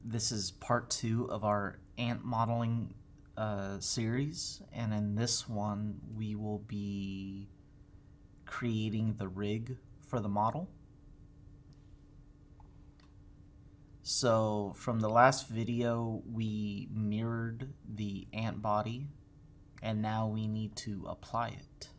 This is part 2 of our ant modeling series, and in this one we will be creating the rig for the model. So from the last video we mirrored the ant body, and now we need to apply it.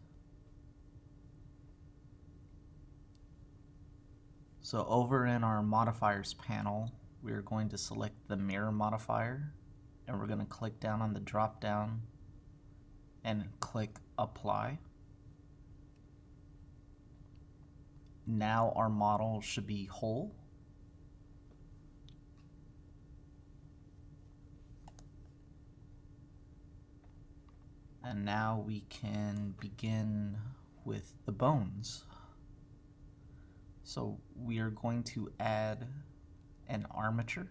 So over in our modifiers panel, we're going to select the mirror modifier, and we're going to click down on the drop down and click apply. Now our model should be whole. And now we can begin with the bones. So we are going to add an armature.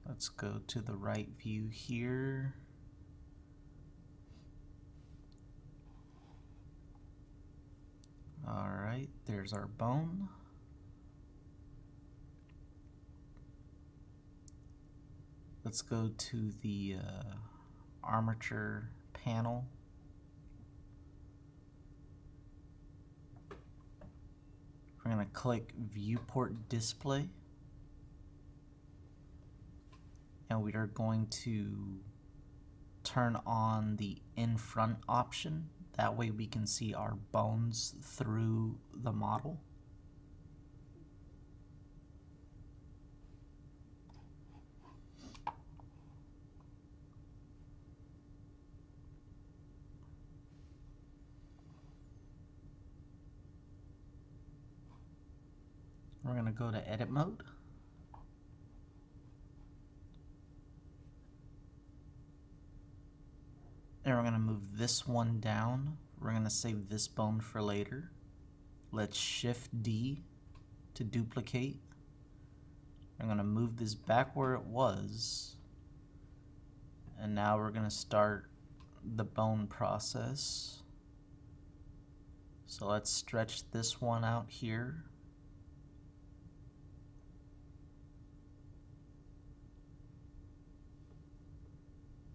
Let's go to the right view here. All right, there's our bone. Let's go to the armature panel. We're going to click viewport display, and we are going to turn on the in front option. That way we can see our bones through the model. We're going to go to edit mode. And we're going to move this one down. We're going to save this bone for later. Let's Shift D to duplicate. I'm going to move this back where it was. And now we're going to start the bone process. So let's stretch this one out here.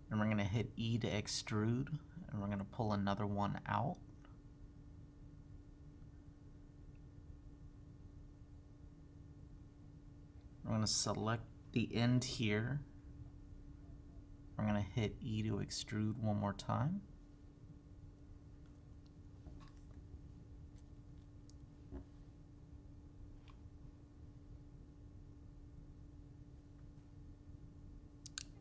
And we're going to hit E to extrude, and we're going to pull another one out. We're going to select the end here. We're going to hit E to extrude one more time.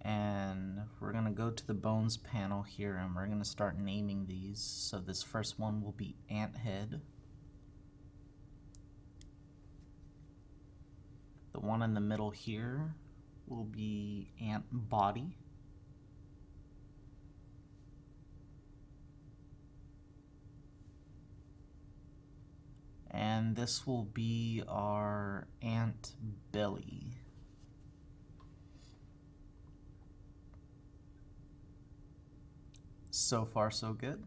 And we're going to go to the bones panel here, and we're going to start naming these. So this first one will be ant head. The one in the middle here will be ant body. And this will be our ant belly. So far, so good.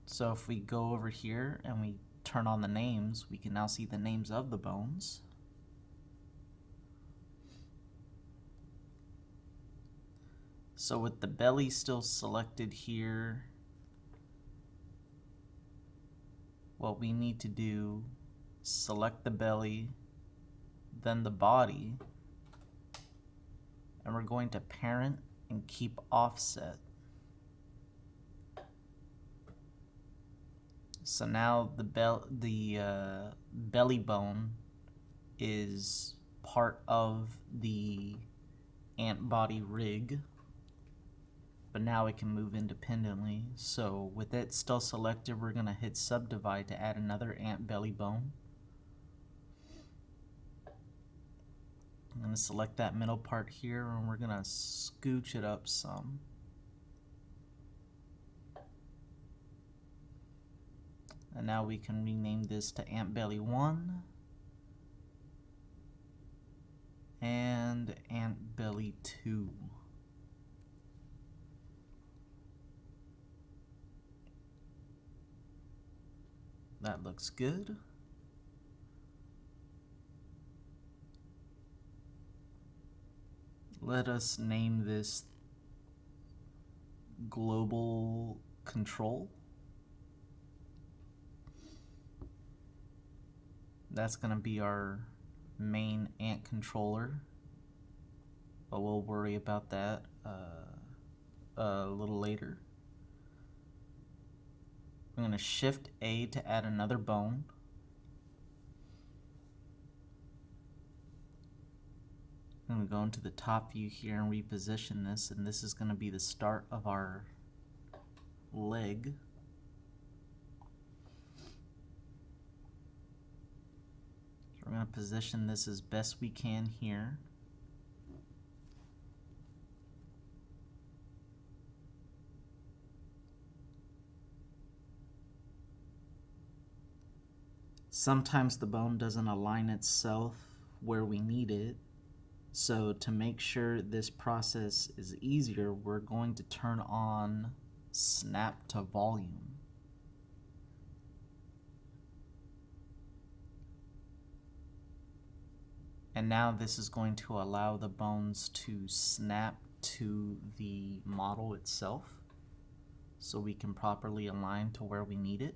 So if we go over here and we turn on the names, we can now see the names of the bones. So with the belly still selected here, what we need to do, select the belly, then the body, and we're going to parent and keep offset. So now the belly bone is part of the ant body rig, but now it can move independently. So with it still selected, we're going to hit subdivide to add another ant belly bone. I'm going to select that middle part here, and we're going to scooch it up some. And now we can rename this to ant belly 1. and ant belly 2. That looks good. Let us name this global control. That's going to be our main ant controller, but we'll worry about that a little later. I'm going to Shift A to add another bone. I'm going to go into the top view here and reposition this, and this is going to be the start of our leg. So we're going to position this as best we can here. Sometimes the bone doesn't align itself where we need it. So to make sure this process is easier, we're going to turn on snap to volume. And now this is going to allow the bones to snap to the model itself so we can properly align to where we need it.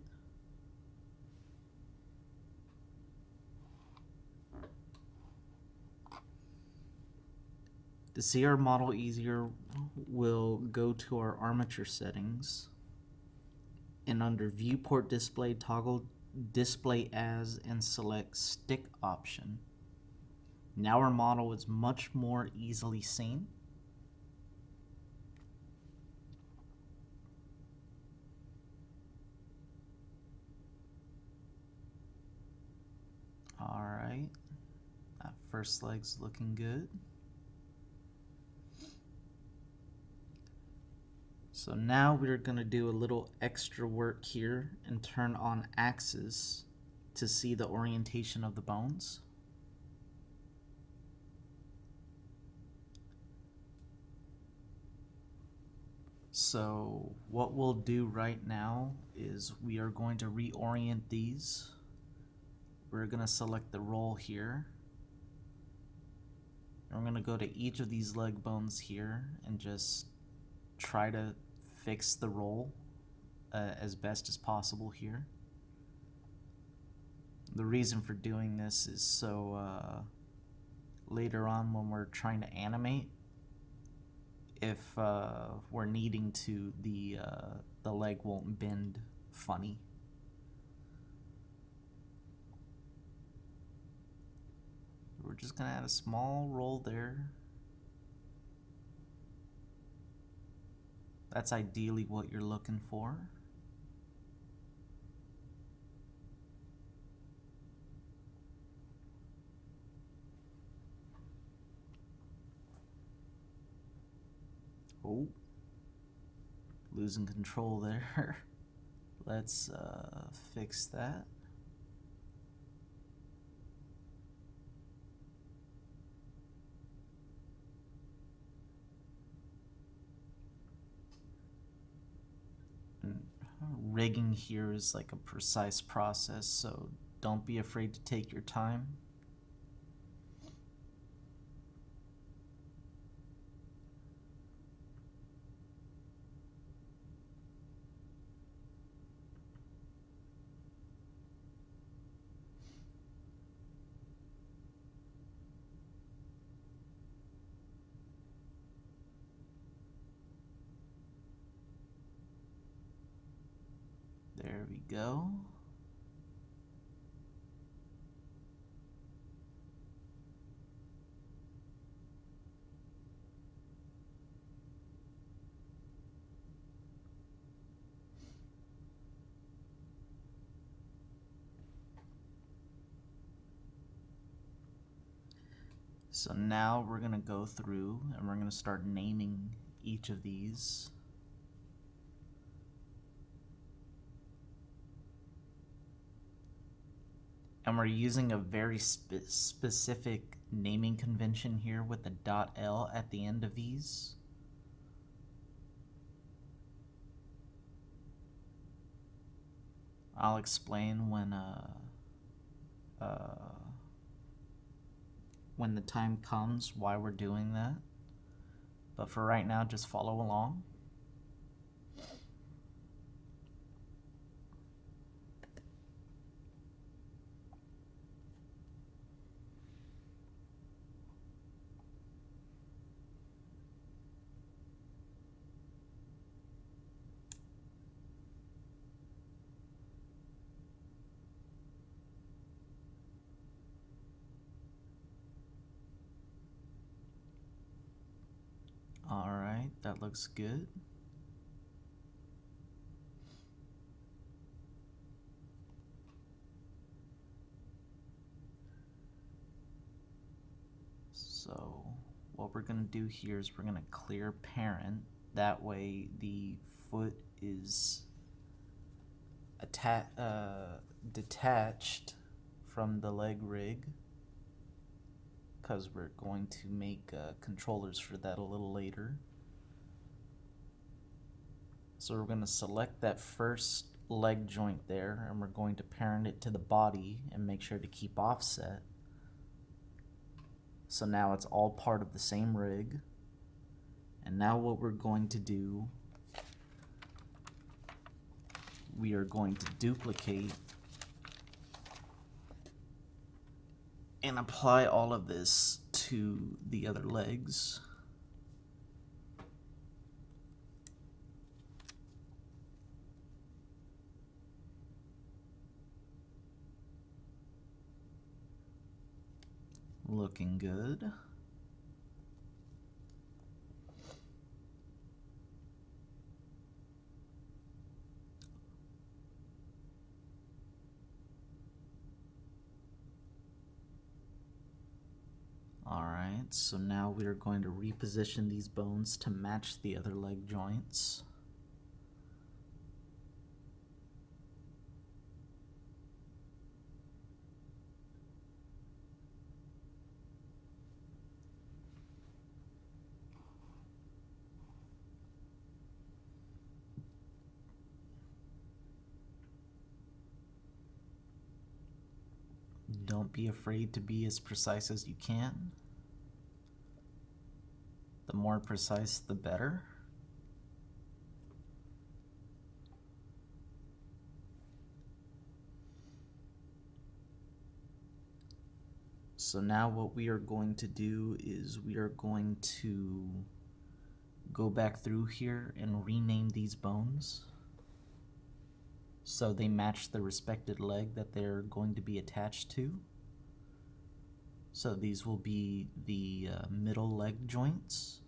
To see our model easier, we'll go to our armature settings, and under viewport display, toggle display as and select stick option. Now our model is much more easily seen. All right, that first leg's looking good. So now we're going to do a little extra work here and turn on axis to see the orientation of the bones. So what we'll do right now is we are going to reorient these. We're going to select the roll here. And we're going to go to each of these leg bones here and just try to fix the roll as best as possible here. The reason for doing this is so later on when we're trying to animate, if we're needing to, the leg won't bend funny. We're just gonna add a small roll there. That's ideally what you're looking for. Oh, losing control there. Let's fix that. Rigging here is like a precise process, so don't be afraid to take your time. There we go. So now we're going to go through and we're going to start naming each of these. And we're using a very specific naming convention here with the .L at the end of these. I'll explain when the time comes why we're doing that. But for right now, just follow along. All right, that looks good. So what we're going to do here is we're going to clear parent. That way the foot is detached from the leg rig, because we're going to make controllers for that a little later. So we're going to select that first leg joint there, and we're going to parent it to the body and make sure to keep offset. So now it's all part of the same rig. And now what we're going to do, we are going to duplicate and apply all of this to the other legs. Looking good. Alright, so now we are going to reposition these bones to match the other leg joints. Don't be afraid to be as precise as you can. The more precise, the better. So now what we are going to do is we are going to go back through here and rename these bones so they match the respected leg that they're going to be attached to. So these will be the middle leg joints.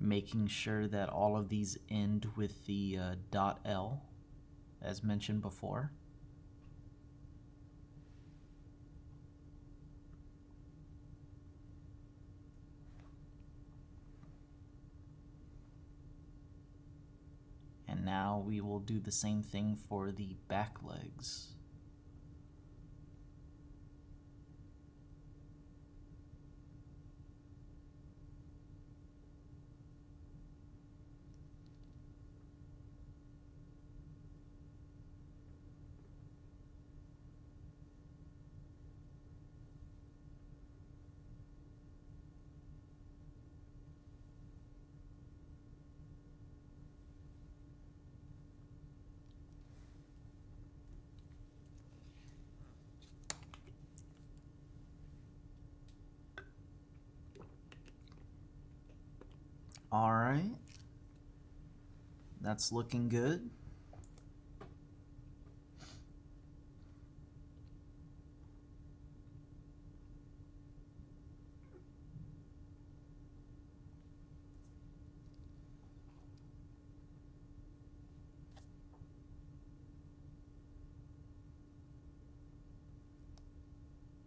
Making sure that all of these end with the .L, as mentioned before. And now we will do the same thing for the back legs. All right, that's looking good.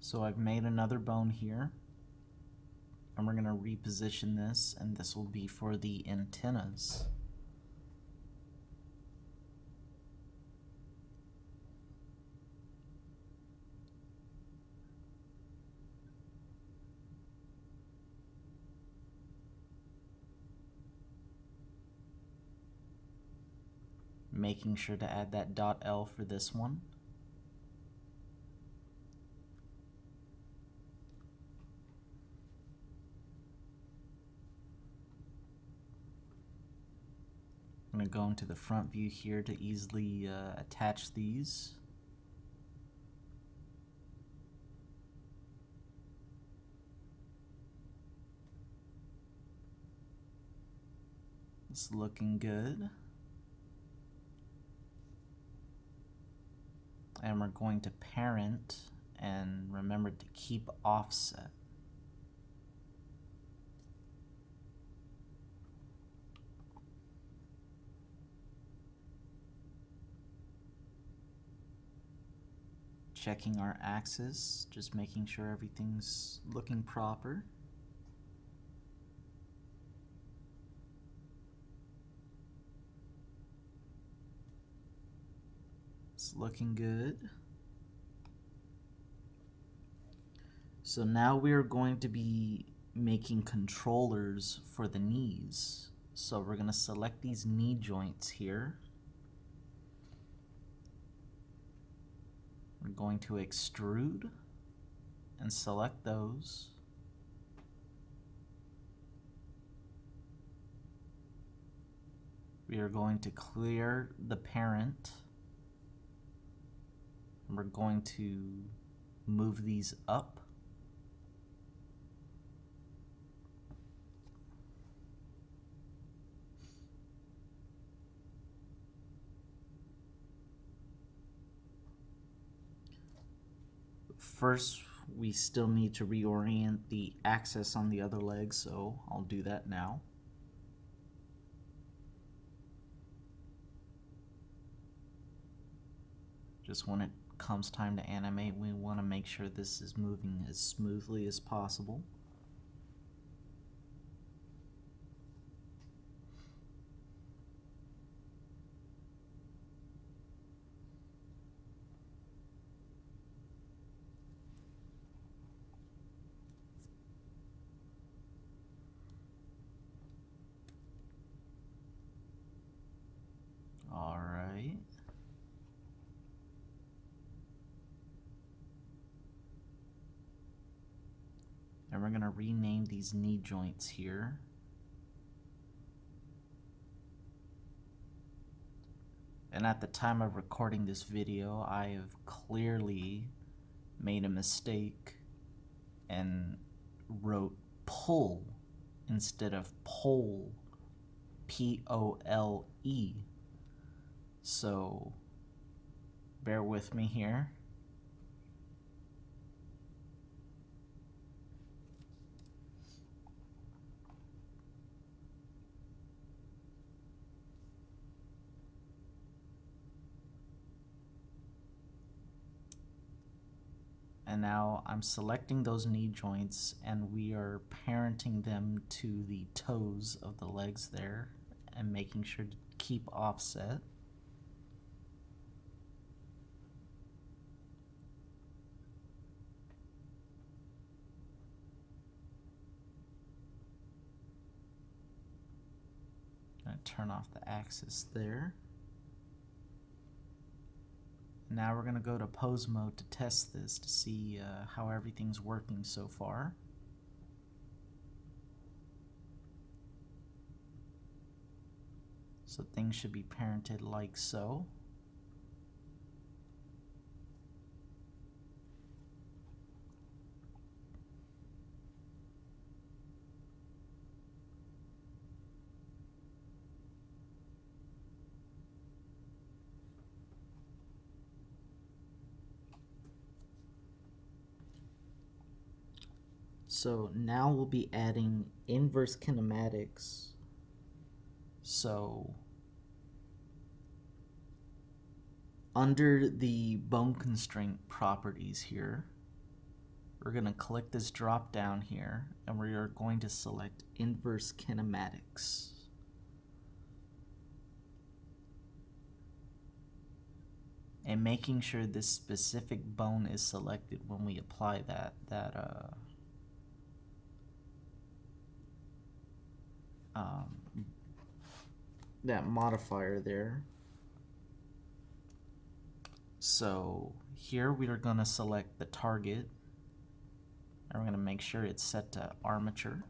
So I've made another bone here, and we're going to reposition this, and this will be for the antennas. Making sure to add that .L for this one. I'm going to go into the front view here to easily attach these. It's looking good. And we're going to parent and remember to keep offset. Checking our axis, just making sure everything's looking proper. It's looking good. So now we're going to be making controllers for the knees. So we're going to select these knee joints here. We're going to extrude and select those. We are going to clear the parent. And we're going to move these up. First, we still need to reorient the axis on the other leg, so I'll do that now. Just when it comes time to animate, we want to make sure this is moving as smoothly as possible. All right. And we're going to rename these knee joints here. And at the time of recording this video, I have clearly made a mistake and wrote pull instead of pole, P-O-L-E. So bear with me here. And now I'm selecting those knee joints and we are parenting them to the toes of the legs there and making sure to keep offset. I'm going to turn off the axis there. Now we're going to go to pose mode to test this to see how everything's working so far. So things should be parented like so. So now we'll be adding inverse kinematics. So under the bone constraint properties here, we're going to click this drop down here and we are going to select Inverse Kinematics. And making sure this specific bone is selected when we apply that modifier there. So here we are going to select the target, and we're going to make sure it's set to armature.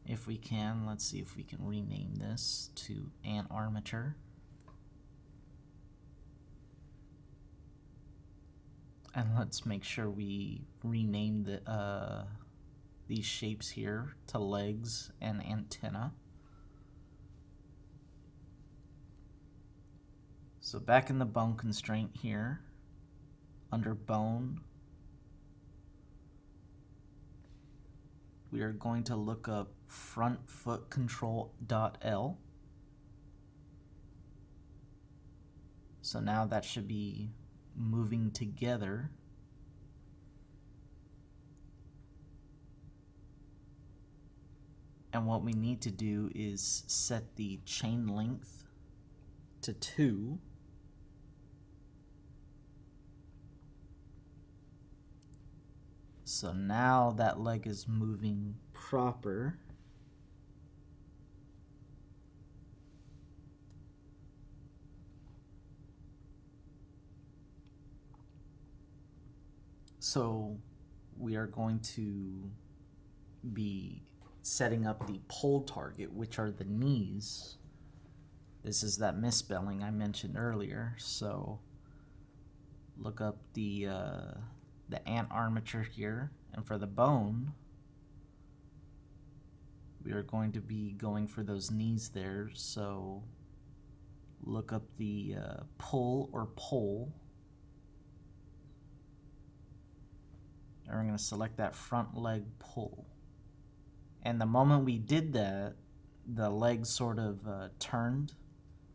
If we can, let's see if we can rename this to ant armature. And let's make sure we rename these shapes here to legs and antenna. So back in the bone constraint here, under bone, we are going to look up front foot control.L. So now that should be moving together. And what we need to do is set the chain length to 2. So now that leg is moving proper. So we are going to be setting up the pole target, which are the knees. This is that misspelling I mentioned earlier. So look up the ant armature here, and for the bone, we are going to be going for those knees there. So look up the pull or pole, and we're going to select that front leg pull. And the moment we did that, the leg sort of turned.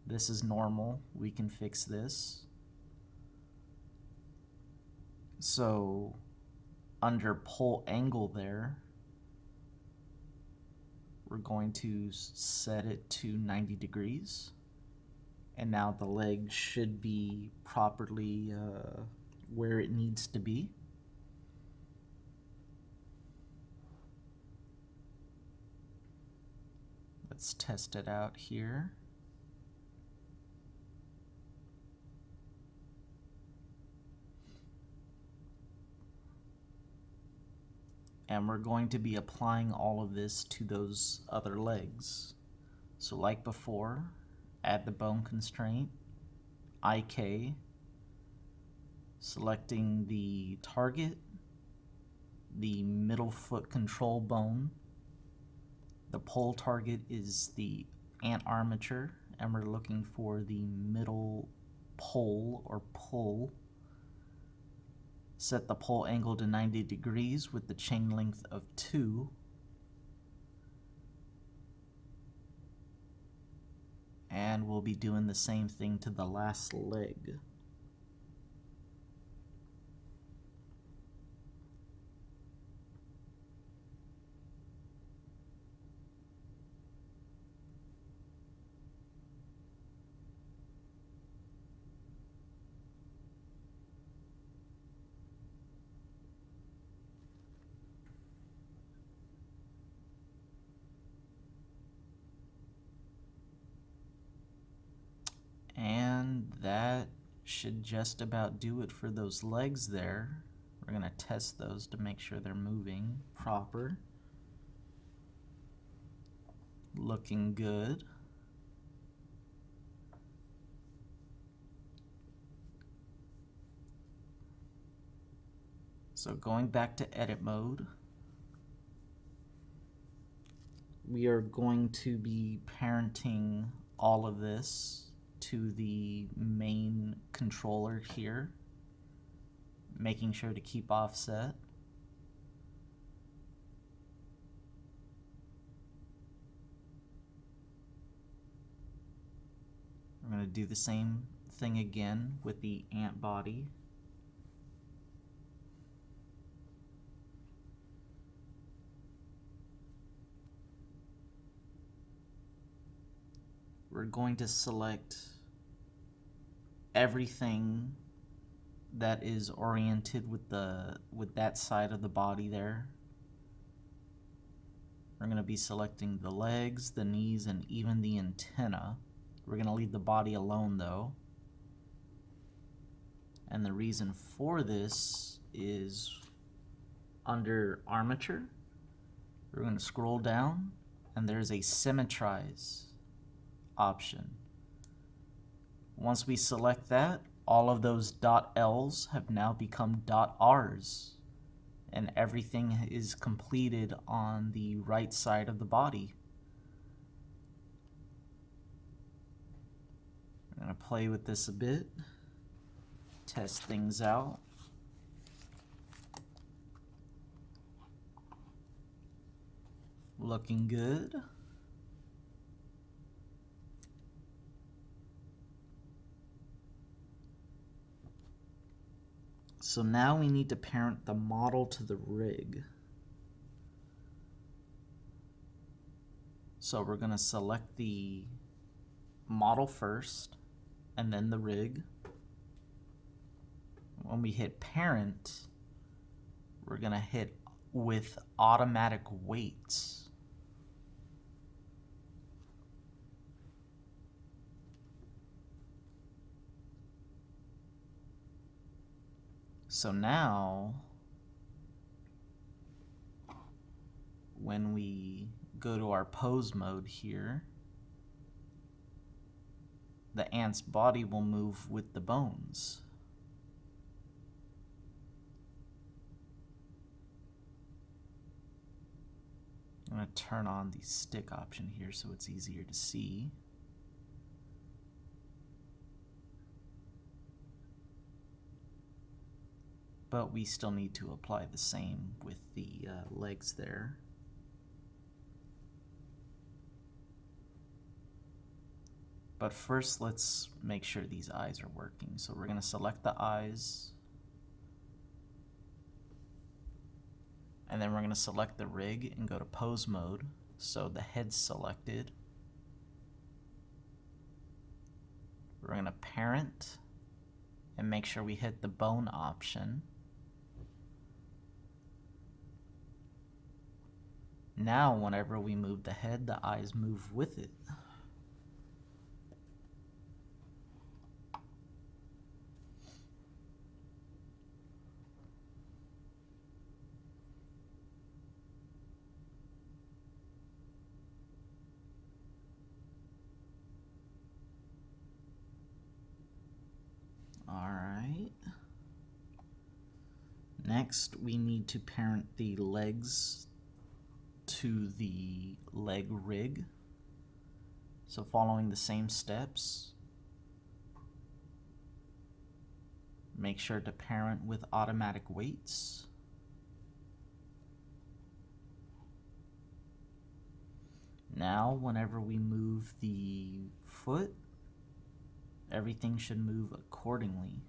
This is normal. We can fix this. So under pull angle there, we're going to set it to 90 degrees. And now the leg should be properly where it needs to be. Let's test it out here. And we're going to be applying all of this to those other legs. So like before, add the bone constraint, IK, selecting the target, the middle foot control bone. The pole target is the ant armature, and we're looking for the middle pole or pull. Set the pole angle to 90 degrees with the chain length of 2. And we'll be doing the same thing to the last leg. And that should just about do it for those legs there. We're going to test those to make sure they're moving proper. Looking good. So going back to edit mode, we are going to be parenting all of this to the main controller here, making sure to keep offset. We're going to do the same thing again with the ant body. we're going to select everything that is oriented with that side of the body there. We're going to be selecting the legs, the knees, and even the antenna. We're going to leave the body alone though. And the reason for this is under armature, we're going to scroll down and there's a symmetrize option. Once we select that, all of those .L's have now become .R's, and everything is completed on the right side of the body. I'm going to play with this a bit, test things out. Looking good. So now we need to parent the model to the rig. So we're going to select the model first and then the rig. When we hit parent, we're going to hit with automatic weights. So now, when we go to our pose mode here, the ant's body will move with the bones. I'm going to turn on the stick option here so it's easier to see. But we still need to apply the same with the legs there. But first, let's make sure these eyes are working. So we're going to select the eyes. And then we're going to select the rig and go to pose mode. So the head's selected. We're going to parent and make sure we hit the bone option. Now, whenever we move the head, the eyes move with it. All right. Next, we need to parent the legs to the leg rig. So following the same steps, make sure to parent with automatic weights. Now, whenever we move the foot, everything should move accordingly.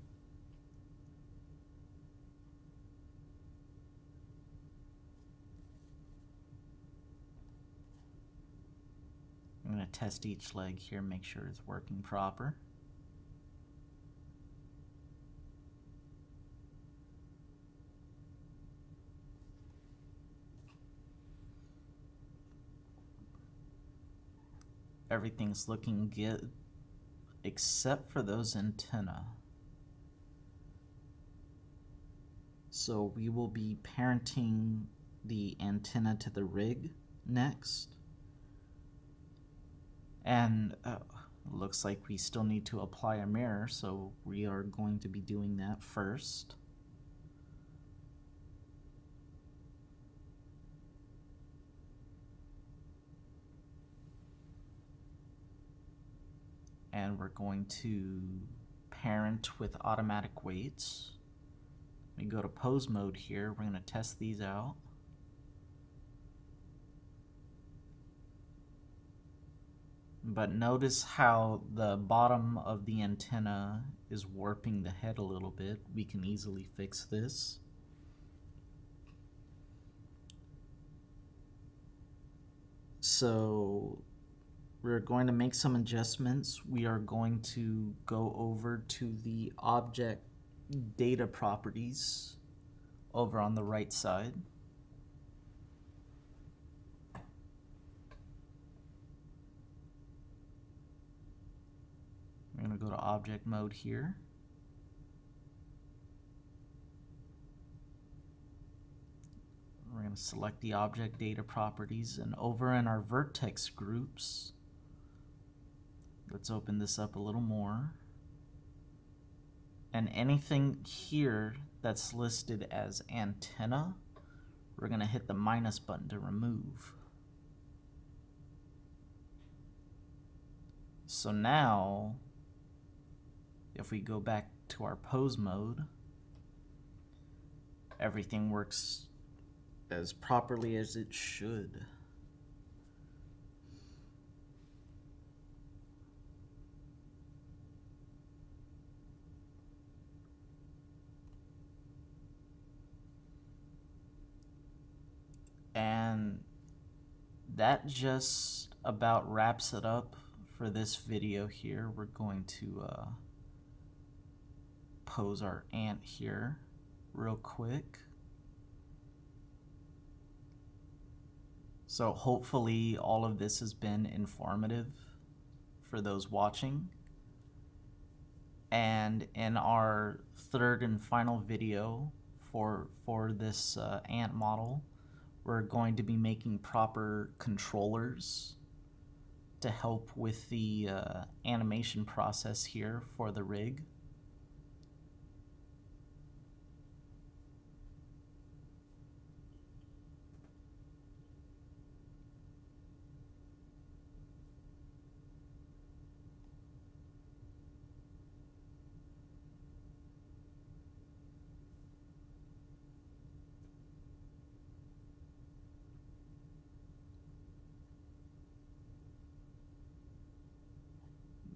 I'm going to test each leg here, make sure it's working proper. Everything's looking good except for those antennae. So we will be parenting the antenna to the rig next. And looks like we still need to apply a mirror, so we are going to be doing that first. And we're going to parent with automatic weights. We go to pose mode here, we're going to test these out. But notice how the bottom of the antenna is warping the head a little bit. We can easily fix this. So We're going to make some adjustments. We are going to go over to the object data properties over on the right side. We're going to go to object mode here. We're going to select the object data properties, and over in our vertex groups, let's open this up a little more. And anything here that's listed as antenna, we're going to hit the minus button to remove. So now, if we go back to our pose mode, everything works as properly as it should. And that just about wraps it up for this video here. We're going to pose our ant here real quick. So hopefully all of this has been informative for those watching. And in our third and final video for this ant model, we're going to be making proper controllers to help with the animation process here for the rig.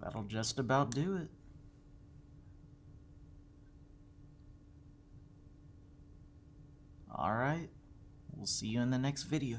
That'll just about do it. All right, we'll see you in the next video.